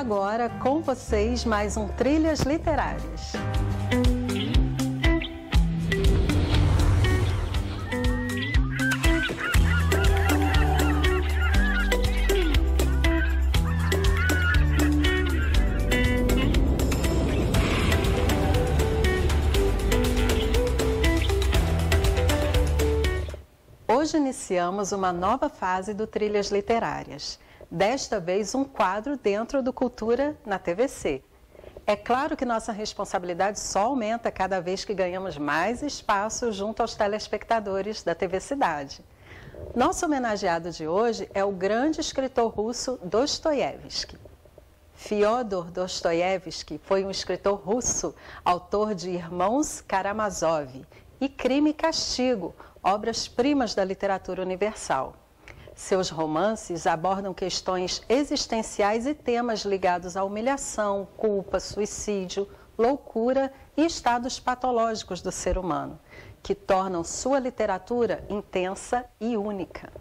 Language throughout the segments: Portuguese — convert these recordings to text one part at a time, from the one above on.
Agora, com vocês, mais um Trilhas Literárias. Hoje iniciamos uma nova fase do Trilhas Literárias. Desta vez, um quadro dentro do Cultura na TVC. É claro que nossa responsabilidade só aumenta cada vez que ganhamos mais espaço junto aos telespectadores da TV Cidade. Nosso homenageado de hoje é o grande escritor russo Dostoiévski. Fyodor Dostoiévski foi um escritor russo, autor de Irmãos Karamazov e Crime e Castigo, obras-primas da literatura universal. Seus romances abordam questões existenciais e temas ligados à humilhação, culpa, suicídio, loucura e estados patológicos do ser humano, que tornam sua literatura intensa e única.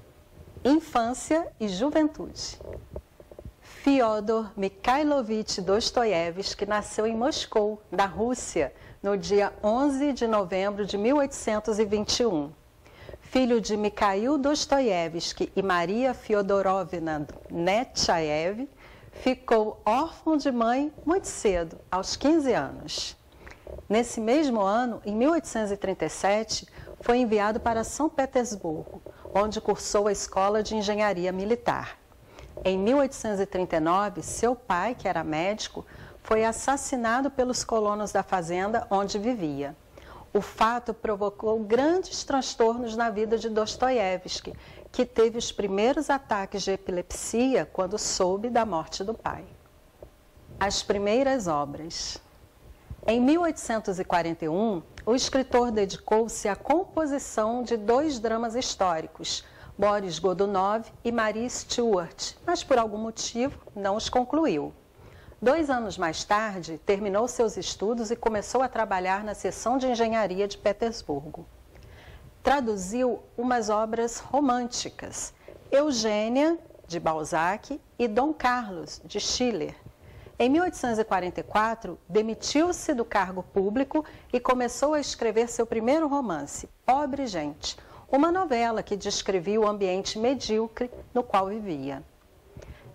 Infância e juventude. Fyodor Mikhailovich Dostoiévski nasceu em Moscou, na Rússia, no dia 11 de novembro de 1821. Filho de Mikhail Dostoiévski e Maria Fyodorovna Nechayev, ficou órfão de mãe muito cedo, aos 15 anos. Nesse mesmo ano, em 1837, foi enviado para São Petersburgo, onde cursou a Escola de Engenharia Militar. Em 1839, seu pai, que era médico, foi assassinado pelos colonos da fazenda onde vivia. O fato provocou grandes transtornos na vida de Dostoiévski, que teve os primeiros ataques de epilepsia quando soube da morte do pai. As primeiras obras. Em 1841, o escritor dedicou-se à composição de 2 dramas históricos, Boris Godunov e Marie Stuart, mas por algum motivo não os concluiu. 2 anos mais tarde, terminou seus estudos e começou a trabalhar na seção de engenharia de Petersburgo. Traduziu umas obras românticas, Eugênia, de Balzac, e Dom Carlos, de Schiller. Em 1844, demitiu-se do cargo público e começou a escrever seu primeiro romance, Pobre Gente, uma novela que descrevia o ambiente medíocre no qual vivia.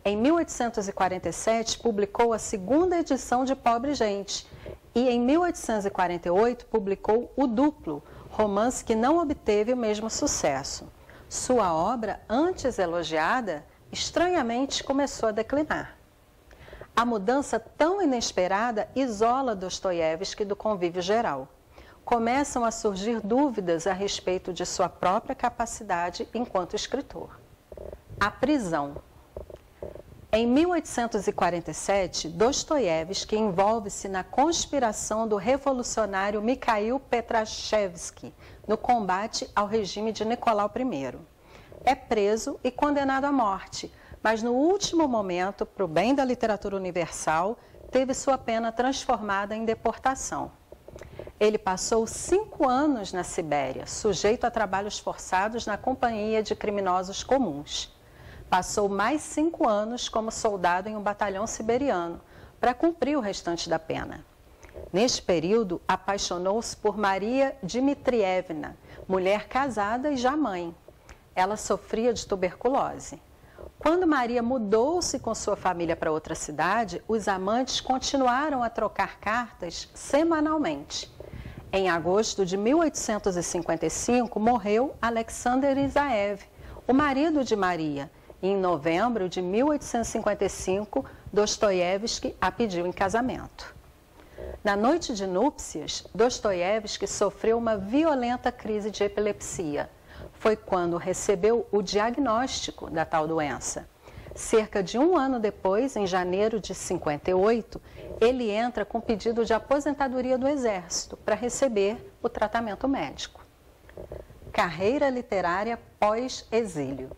Em 1847, publicou a 2ª edição de Pobre Gente e, em 1848, publicou O Duplo, romance que não obteve o mesmo sucesso. Sua obra, antes elogiada, estranhamente começou a declinar. A mudança tão inesperada isola Dostoiévski do convívio geral. Começam a surgir dúvidas a respeito de sua própria capacidade enquanto escritor. A prisão. Em 1847, Dostoiévski envolve-se na conspiração do revolucionário Mikhail Petrashevski no combate ao regime de Nicolau I. É preso e condenado à morte, mas no último momento, para o bem da literatura universal, teve sua pena transformada em deportação. Ele passou 5 anos na Sibéria, sujeito a trabalhos forçados na companhia de criminosos comuns. Passou mais 5 anos como soldado em um batalhão siberiano, para cumprir o restante da pena. Neste período, apaixonou-se por Maria Dmitrievna, mulher casada e já mãe. Ela sofria de tuberculose. Quando Maria mudou-se com sua família para outra cidade, os amantes continuaram a trocar cartas semanalmente. Em agosto de 1855, morreu Alexander Isaev, o marido de Maria. Em novembro de 1855, Dostoiévski a pediu em casamento. Na noite de núpcias, Dostoiévski sofreu uma violenta crise de epilepsia. Foi quando recebeu o diagnóstico da tal doença. Cerca de 1 ano depois, em janeiro de 58, ele entra com pedido de aposentadoria do Exército para receber o tratamento médico. Carreira literária pós-exílio.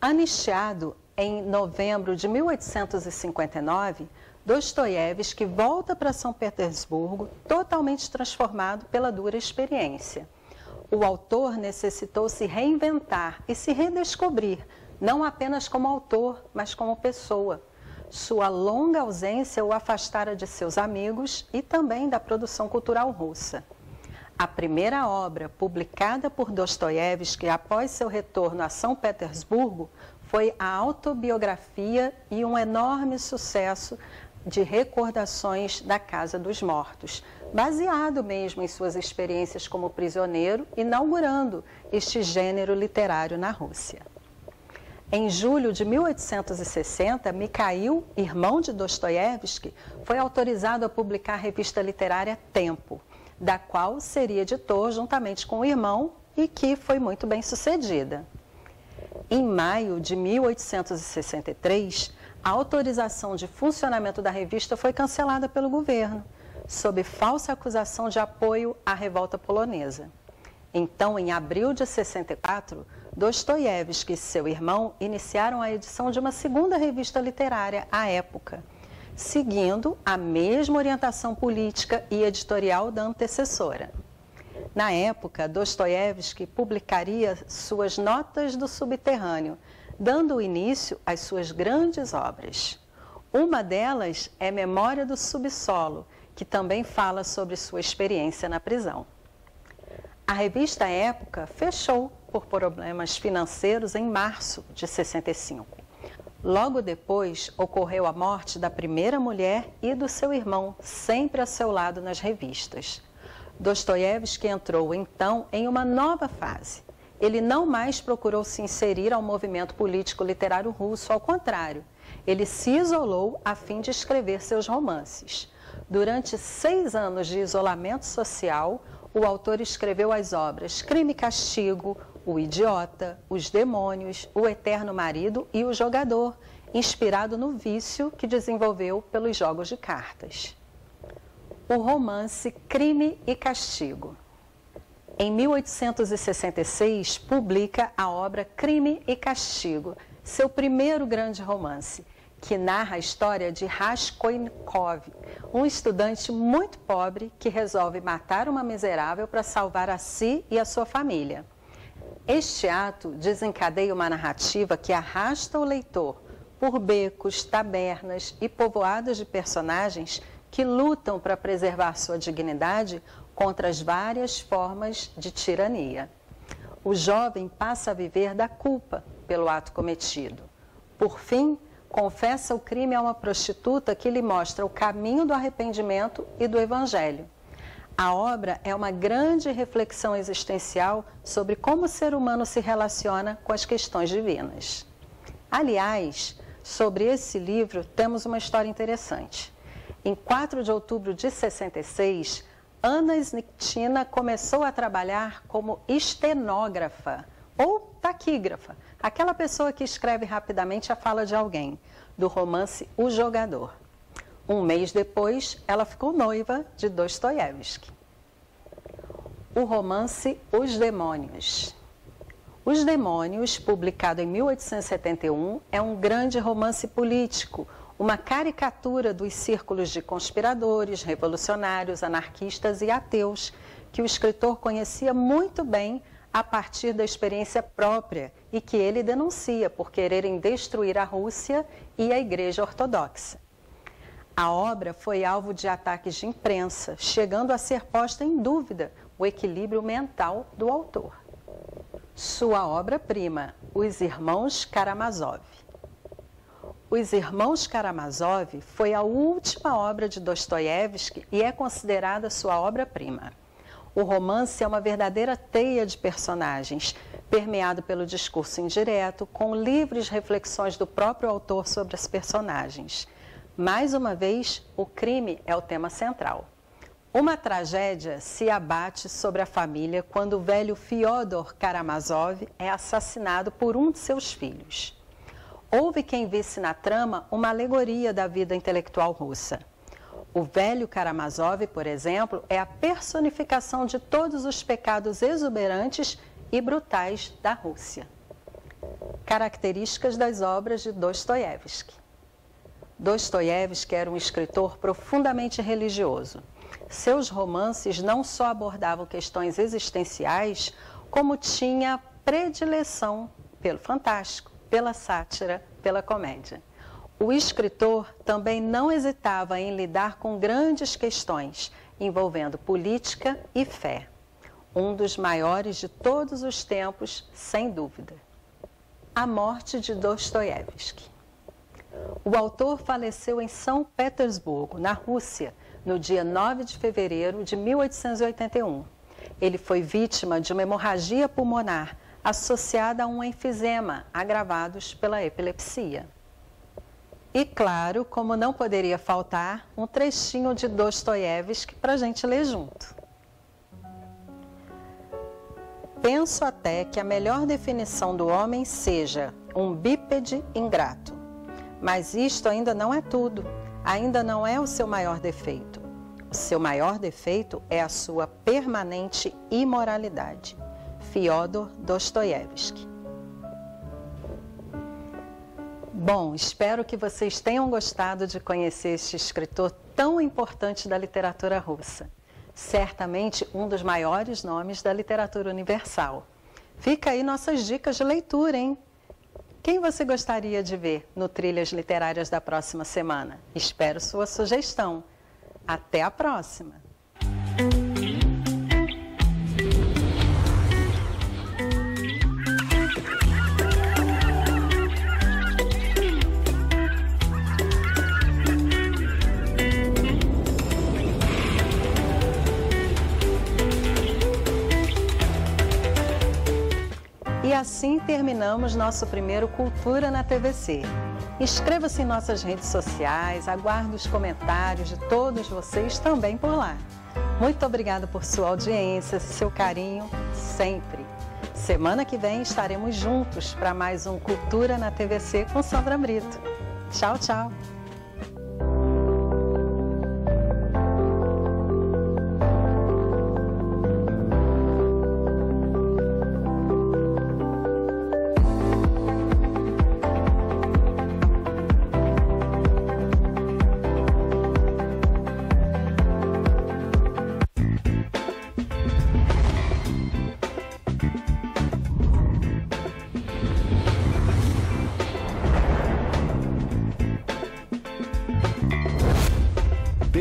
Anistiado em novembro de 1859, Dostoiévski volta para São Petersburgo totalmente transformado pela dura experiência. O autor necessitou se reinventar e se redescobrir, não apenas como autor, mas como pessoa. Sua longa ausência o afastara de seus amigos e também da produção cultural russa. A primeira obra publicada por Dostoiévski após seu retorno a São Petersburgo foi a autobiografia e um enorme sucesso de recordações da Casa dos Mortos, baseado mesmo em suas experiências como prisioneiro, inaugurando este gênero literário na Rússia. Em julho de 1860, Mikhail, irmão de Dostoiévski, foi autorizado a publicar a revista literária Tempo, da qual seria editor juntamente com o irmão e que foi muito bem sucedida. Em maio de 1863, a autorização de funcionamento da revista foi cancelada pelo governo, sob falsa acusação de apoio à revolta polonesa. Então, em abril de 64, Dostoiévski e seu irmão iniciaram a edição de uma segunda revista literária, A Época, seguindo a mesma orientação política e editorial da antecessora. Na época, Dostoiévski publicaria suas Notas do Subterrâneo, dando início às suas grandes obras. Uma delas é Memória do Subsolo, que também fala sobre sua experiência na prisão. A revista Época fechou por problemas financeiros em março de 65. Logo depois, ocorreu a morte da primeira mulher e do seu irmão, sempre a seu lado nas revistas. Dostoiévski entrou, então, em uma nova fase. Ele não mais procurou se inserir ao movimento político literário russo, ao contrário, ele se isolou a fim de escrever seus romances. Durante 6 anos de isolamento social, o autor escreveu as obras Crime e Castigo, O Idiota, Os Demônios, O Eterno Marido e O Jogador, inspirado no vício que desenvolveu pelos jogos de cartas. O romance Crime e Castigo. Em 1866, publica a obra Crime e Castigo, seu primeiro grande romance, que narra a história de Raskolnikov, um estudante muito pobre que resolve matar uma miserável para salvar a si e a sua família. Este ato desencadeia uma narrativa que arrasta o leitor por becos, tabernas e povoados de personagens que lutam para preservar sua dignidade contra as várias formas de tirania. O jovem passa a viver da culpa pelo ato cometido. Por fim, confessa o crime a uma prostituta que lhe mostra o caminho do arrependimento e do evangelho. A obra é uma grande reflexão existencial sobre como o ser humano se relaciona com as questões divinas. Aliás, sobre esse livro temos uma história interessante. Em 4 de outubro de 66, Anna Snitkina começou a trabalhar como estenógrafa ou taquígrafa, aquela pessoa que escreve rapidamente a fala de alguém, do romance O Jogador. Um mês depois, ela ficou noiva de Dostoiévski. O romance Os Demônios. Os Demônios, publicado em 1871, é um grande romance político, uma caricatura dos círculos de conspiradores, revolucionários, anarquistas e ateus, que o escritor conhecia muito bem a partir da experiência própria e que ele denuncia por quererem destruir a Rússia e a Igreja Ortodoxa. A obra foi alvo de ataques de imprensa, chegando a ser posta em dúvida o equilíbrio mental do autor. Sua obra-prima, Os Irmãos Karamazov. Os Irmãos Karamazov foi a última obra de Dostoiévski e é considerada sua obra-prima. O romance é uma verdadeira teia de personagens, permeado pelo discurso indireto, com livres reflexões do próprio autor sobre as personagens. Mais uma vez, o crime é o tema central. Uma tragédia se abate sobre a família quando o velho Fyodor Karamazov é assassinado por um de seus filhos. Houve quem visse na trama uma alegoria da vida intelectual russa. O velho Karamazov, por exemplo, é a personificação de todos os pecados exuberantes e brutais da Rússia. Características das obras de Dostoiévski. Dostoiévski era um escritor profundamente religioso. Seus romances não só abordavam questões existenciais, como tinha predileção pelo fantástico, pela sátira, pela comédia. O escritor também não hesitava em lidar com grandes questões envolvendo política e fé. Um dos maiores de todos os tempos, sem dúvida. A morte de Dostoiévski. O autor faleceu em São Petersburgo, na Rússia, no dia 9 de fevereiro de 1881. Ele foi vítima de uma hemorragia pulmonar associada a um enfisema, agravados pela epilepsia. E claro, como não poderia faltar, um trechinho de Dostoiévski para a gente ler junto. Penso até que a melhor definição do homem seja um bípede ingrato. Mas isto ainda não é tudo, ainda não é o seu maior defeito. O seu maior defeito é a sua permanente imoralidade. Fyodor Dostoiévski. Bom, espero que vocês tenham gostado de conhecer este escritor tão importante da literatura russa. Certamente um dos maiores nomes da literatura universal. Fica aí nossas dicas de leitura, hein? Quem você gostaria de ver no Trilhas Literárias da próxima semana? Espero sua sugestão. Até a próxima! E assim terminamos nosso primeiro Cultura na TVC. Inscreva-se em nossas redes sociais, aguardo os comentários de todos vocês também por lá. Muito obrigada por sua audiência, seu carinho, sempre. Semana que vem estaremos juntos para mais um Cultura na TVC com Sandra Brito. Tchau, tchau!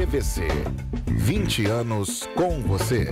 TVC, 20 anos com você.